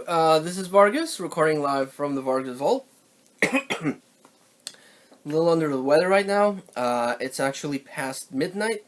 This is Vargas, recording live from the Vargas Vault. A little under the weather right now. It's actually past midnight.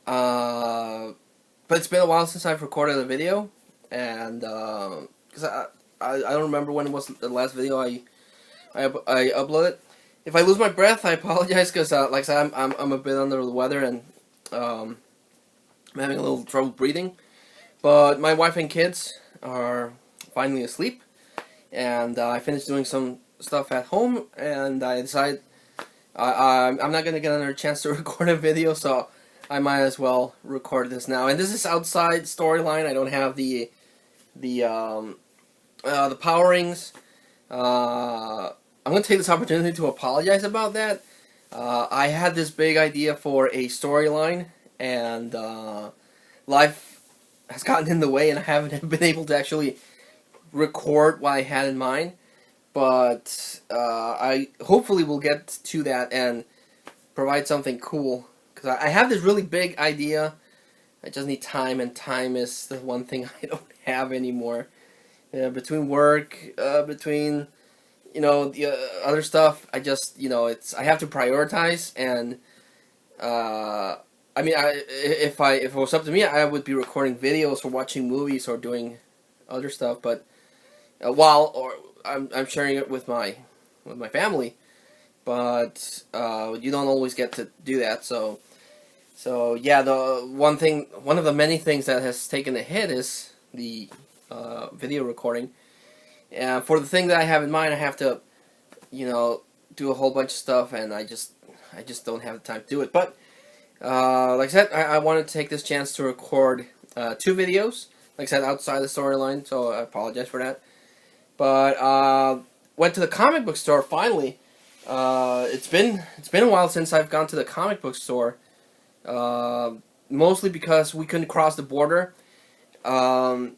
But it's been a while since I've recorded a video, and because I don't remember when it was the last video I uploaded. If I lose my breath, I apologize, because like I said, I'm a bit under the weather, and I'm having a little trouble breathing. But my wife and kids are finally asleep, and I finished doing some stuff at home, and I decided I'm not going to get another chance to record a video, so I might as well record this now. And this is outside storyline. I don't have the power rings. I'm going to take this opportunity to apologize about that. I had this big idea for a storyline, and life has gotten in the way, and I haven't been able to actually record what I had in mind. But I hopefully will get to that and provide something cool, because I have this really big idea. I just need time, and time is the one thing I don't have anymore. Between work, between the other stuff, I just I have to prioritize. And I mean, if it was up to me, I would be recording videos or watching movies or doing other stuff. But I'm sharing it with my family, but you don't always get to do that. So yeah, one of the many things that has taken a hit is the video recording. And for the thing that I have in mind, I have to do a whole bunch of stuff, and I just don't have the time to do it. But like I said, I wanted to take this chance to record 2 videos, like I said, outside the storyline, so I apologize for that. But went to the comic book store finally. It's been a while since I've gone to the comic book store, mostly because we couldn't cross the border. We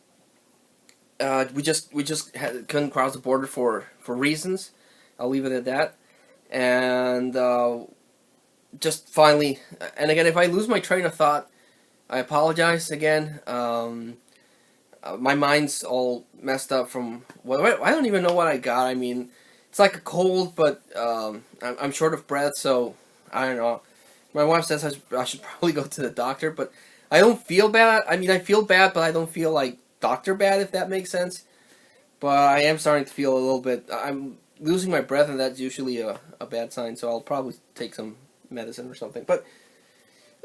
just couldn't cross the border for reasons. I'll leave it at that. And just finally, and again, if I lose my train of thought, I apologize again. My mind's all messed up from I don't even know what I got. I mean, it's like a cold, but I'm short of breath, so I don't know. My wife says I should probably go to the doctor, but I don't feel bad. I mean, I feel bad, but I don't feel like doctor bad, if that makes sense. But I am starting to feel a little bit. I'm losing my breath, and that's usually a bad sign, so I'll probably take some medicine or something. But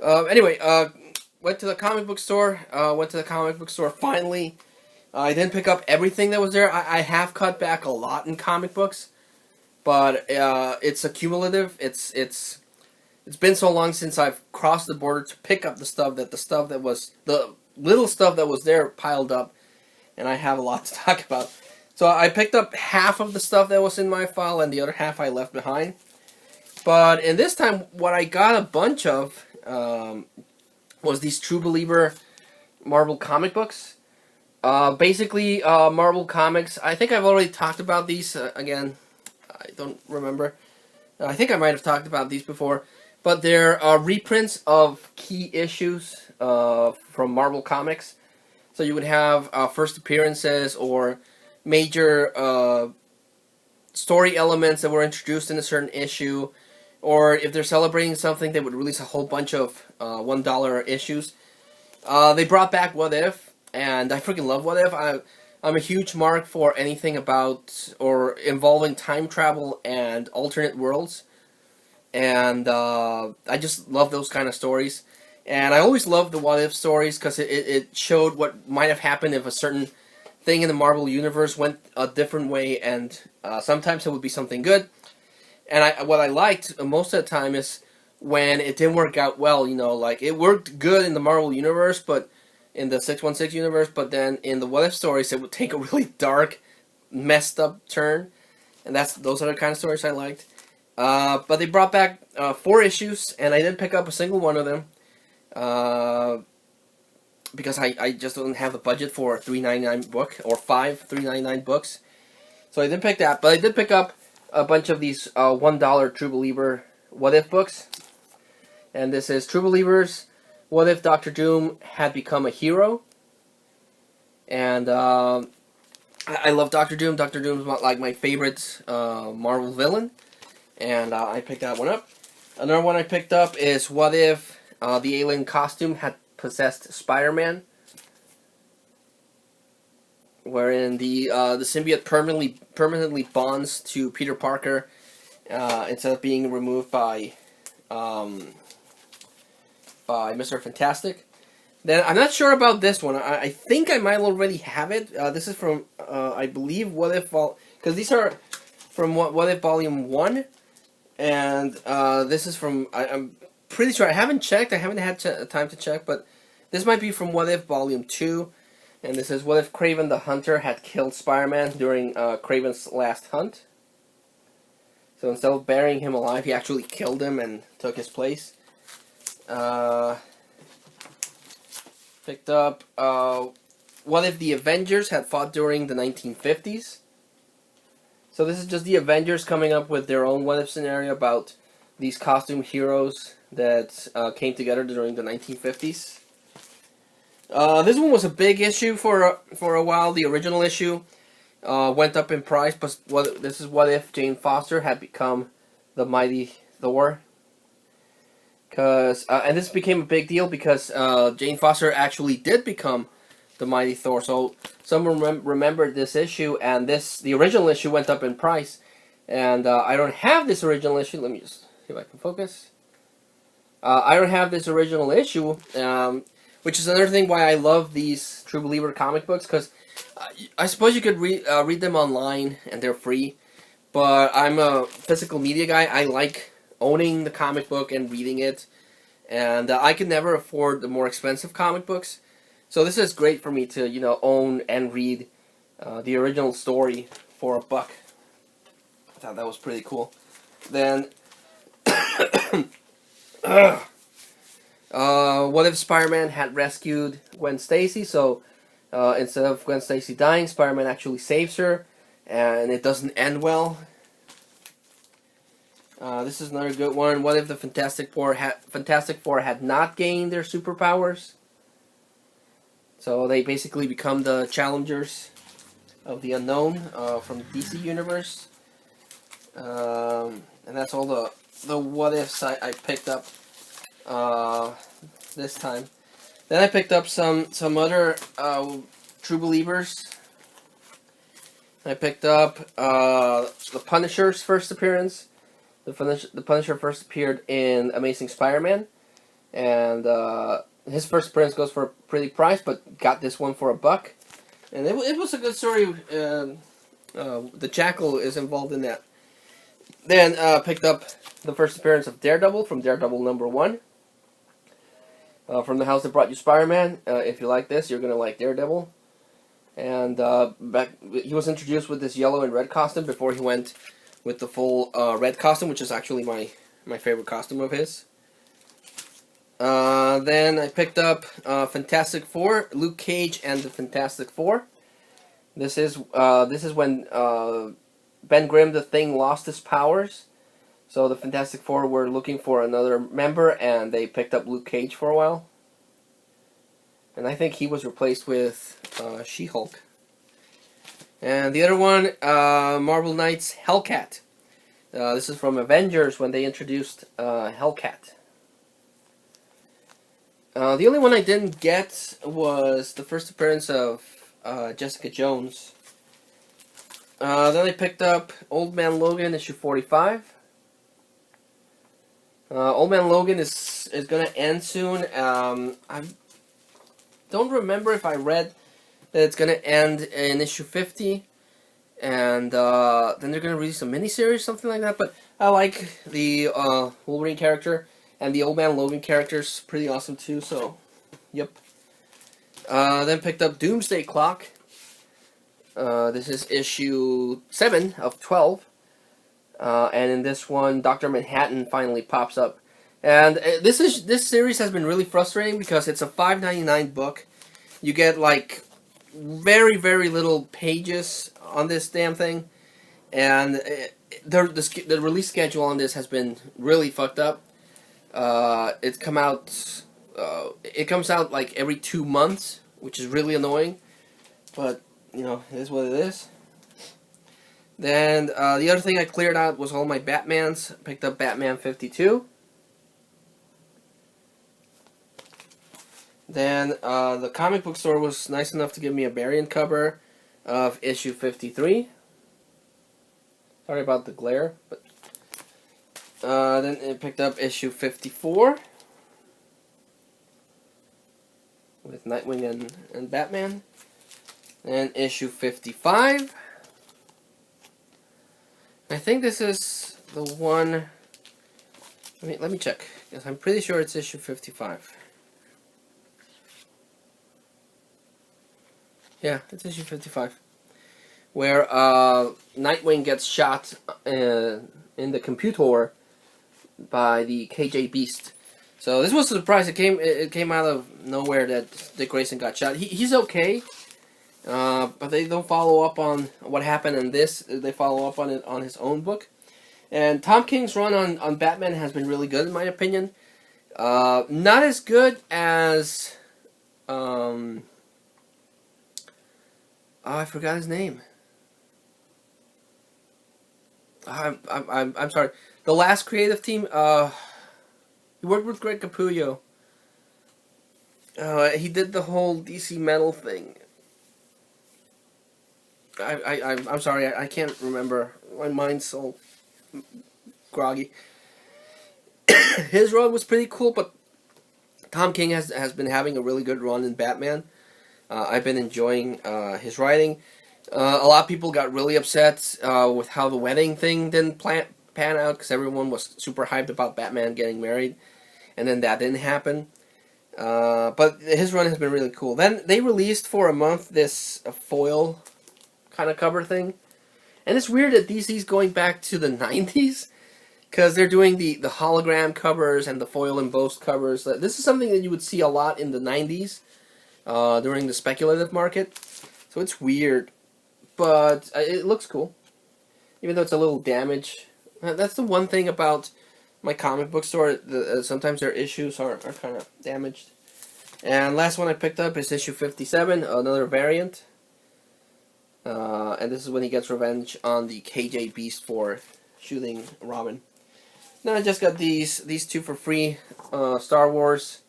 anyway, went to the comic book store. Finally. I didn't pick up everything that was there. I have cut back a lot in comic books, but it's accumulative. It's been so long since I've crossed the border to pick up the little stuff that was there piled up, and I have a lot to talk about. So I picked up half of the stuff that was in my file, and the other half I left behind. But in this time, what I got a bunch of was these True Believer Marvel comic books. Basically, Marvel Comics, I think I've already talked about these. Again, I don't remember. I think I might have talked about these before. But they're reprints of key issues from Marvel Comics. So you would have first appearances or major story elements that were introduced in a certain issue. Or if they're celebrating something, they would release a whole bunch of $1 issues. They brought back What If. And I freaking love What If. I'm a huge mark for anything about or involving time travel and alternate worlds. And I just love those kind of stories. And I always love the What If stories, because it showed what might have happened if a certain thing in the Marvel Universe went a different way. And sometimes it would be something good. And what I liked most of the time is when it didn't work out well. Like it worked good in the Marvel Universe, but in the 616 universe, but then in the What If stories, it would take a really dark, messed up turn, and those are the kind of stories I liked. But they brought back 4 issues, and I didn't pick up a single one of them, because I just don't have the budget for a $3.99 book, or 5 $3.99 books, so I didn't pick that. But I did pick up a bunch of these $1 True Believer What If books, and this is True Believers What If Dr. Doom Had Become a Hero? And I love Doctor Doom. Doctor Doom's like my favorite Marvel villain, and I picked that one up. Another one I picked up is what if the alien costume had possessed Spider-Man, wherein the symbiote permanently bonds to Peter Parker instead of being removed by Mr. Fantastic. Then I'm not sure about this one. I think I might already have it. This is from I believe What If because these are from What If Volume 1, and this is from I'm pretty sure I haven't checked. I haven't had time to check, but this might be from What If Volume 2. And this is what if Kraven the Hunter had killed Spider-Man during Kraven's last hunt. So instead of burying him alive, he actually killed him and took his place. Picked up what if the Avengers had fought during the 1950s. So this is just the Avengers coming up with their own what if scenario about these costume heroes that came together during the 1950s. This one was a big issue for a while. The original issue went up in price, but this is what if Jane Foster had become the Mighty Thor. And this became a big deal because Jane Foster actually did become the Mighty Thor. So someone remembered this issue, and the original issue went up in price. And I don't have this original issue. Let me just see if I can focus. I don't have this original issue. Which is another thing why I love these True Believer comic books, because I suppose you could read them online and they're free, but I'm a physical media guy. I like owning the comic book and reading it, and I could never afford the more expensive comic books, so this is great for me to own and read the original story for $1. I thought that was pretty cool. Then. What if Spider-Man had rescued Gwen Stacy? So instead of Gwen Stacy dying, Spider-Man actually saves her, and it doesn't end well. This is another good one. What if the Fantastic Four had not gained their superpowers? So they basically become the challengers of the unknown from the DC universe. And that's all the what ifs I picked up this time. Then I picked up some other True Believers. I picked up the Punisher's first appearance. The Punisher first appeared in Amazing Spider-Man, and his first appearance goes for a pretty price, but got this one for $1. And it was a good story. The Jackal is involved in that. Then picked up the first appearance of Daredevil from Daredevil #1. From the house that brought you Spider-Man. If you like this, you're going to like Daredevil. And he was introduced with this yellow and red costume before he went with the full red costume, which is actually my favorite costume of his. Then I picked up Fantastic Four, Luke Cage and the Fantastic Four. This is when Ben Grimm, the Thing, lost his powers. So the Fantastic Four were looking for another member, and they picked up Luke Cage for a while. And I think he was replaced with She-Hulk. And the other one, Marvel Knights Hellcat. This is from Avengers when they introduced Hellcat. The only one I didn't get was the first appearance of Jessica Jones. Then I picked up Old Man Logan issue 45. Old Man Logan is going to end soon. I don't remember if I read that it's going to end in issue 50. And then they're going to release a miniseries, something like that. But I like the Wolverine character. And the Old Man Logan character's pretty awesome too, so, yep. Then picked up Doomsday Clock. This is issue 7 of 12. And in this one, Dr. Manhattan finally pops up. And this series has been really frustrating because it's a $5.99 book. You get, like, very, very little pages on this damn thing. And the release schedule on this has been really fucked up. It comes out like every 2 months, which is really annoying. But you know, it is what it is. Then the other thing I cleared out was all my Batmans. Picked up Batman 52. Then the comic book store was nice enough to give me a variant cover of issue 53. Sorry about the glare, but then it picked up issue 54 with Nightwing and Batman. And issue 55. I think this is the one. Let me check, because I'm pretty sure it's issue 55. Yeah, it's issue 55, where Nightwing gets shot in the computer by the KJ Beast. So this was a surprise. It came out of nowhere that Dick Grayson got shot. He's okay, but they don't follow up on what happened in this. They follow up on it on his own book. And Tom King's run on Batman has been really good in my opinion. Not as good as I forgot his name. I'm sorry. The last creative team. He worked with Greg Capullo. He did the whole DC Metal thing. I'm sorry. I can't remember. My mind's so groggy. His run was pretty cool, but Tom King has been having a really good run in Batman. I've been enjoying his writing. A lot of people got really upset with how the wedding thing didn't pan out, because everyone was super hyped about Batman getting married, and then that didn't happen. But his run has been really cool. Then they released for a month this foil kind of cover thing, and it's weird that DC's going back to the 90s, because they're doing the hologram covers and the foil embossed covers. This is something that you would see a lot in the 90s. During the speculative market, so it's weird, but it looks cool, even though it's a little damaged. That's the one thing about my comic book store. Sometimes their issues are kind of damaged. And last one I picked up is issue 57, another variant. And this is when he gets revenge on the KJ Beast for shooting Robin. Now I just got these two for free, Star Wars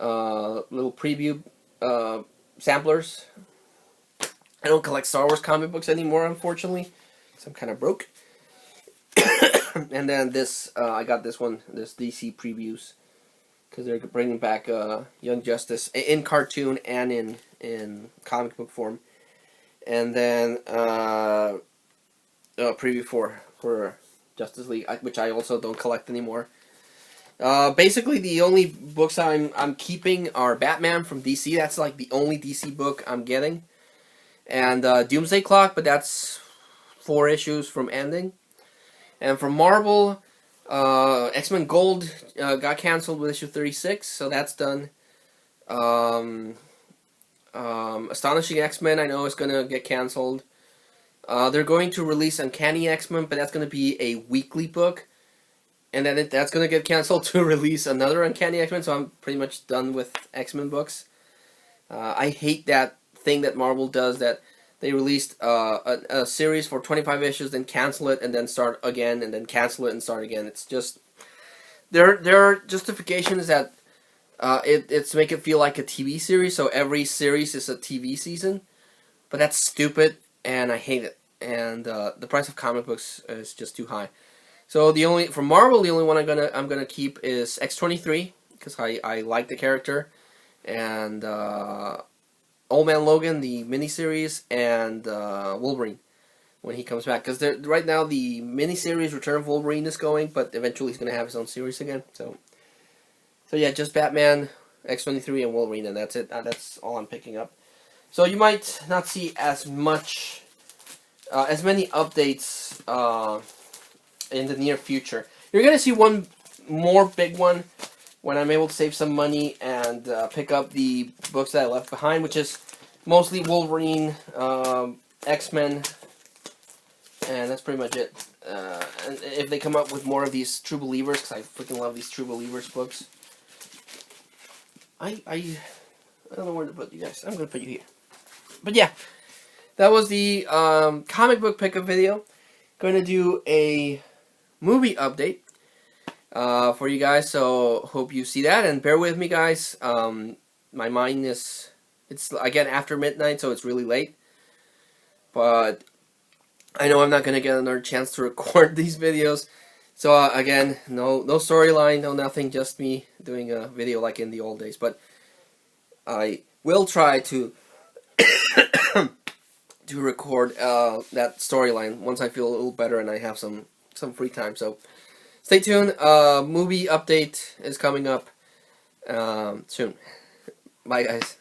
little preview samplers. I don't collect Star Wars comic books anymore, unfortunately, because I'm kind of broke. And then this, I got this one, this DC previews, because they're bringing back Young Justice in cartoon and in comic book form. And then a preview for Justice League, which I also don't collect anymore. Basically, the only books I'm keeping are Batman from DC. That's like the only DC book I'm getting, and Doomsday Clock, but that's 4 issues from ending. And from Marvel, X-Men Gold got canceled with issue 36, so that's done. Astonishing X-Men, I know is gonna get canceled. They're going to release Uncanny X-Men, but that's gonna be a weekly book. And then that's going to get canceled to release another Uncanny X-Men, so I'm pretty much done with X-Men books. I hate that thing that Marvel does, that they released a series for 25 issues, then cancel it, and then start again, and then cancel it and start again. It's just... There are justifications that it's to make it feel like a TV series, so every series is a TV season. But that's stupid, and I hate it. And the price of comic books is just too high. So from Marvel, the only one I'm gonna keep is X-23, because I like the character, and Old Man Logan, the miniseries, and Wolverine when he comes back. Because right now the miniseries Return of Wolverine is going, but eventually he's gonna have his own series again. So yeah, just Batman, X-23, and Wolverine, and that's it. That's all I'm picking up. So you might not see as many updates in the near future. You're going to see one more big one when I'm able to save some money and pick up the books that I left behind, which is mostly Wolverine, X-Men, and that's pretty much it. And if they come up with more of these True Believers, because I freaking love these True Believers books. I don't know where to put you guys. I'm going to put you here. But yeah, that was the comic book pickup video. Going to do a movie update for you guys, so hope you see that, and bear with me, guys. My mind is, it's again after midnight, so it's really late, but I know I'm not going to get another chance to record these videos. So again, no storyline, no nothing, just me doing a video like in the old days. But I will try to to record that storyline once I feel a little better and I have some free time. So stay tuned. Movie update is coming up soon. Bye, guys.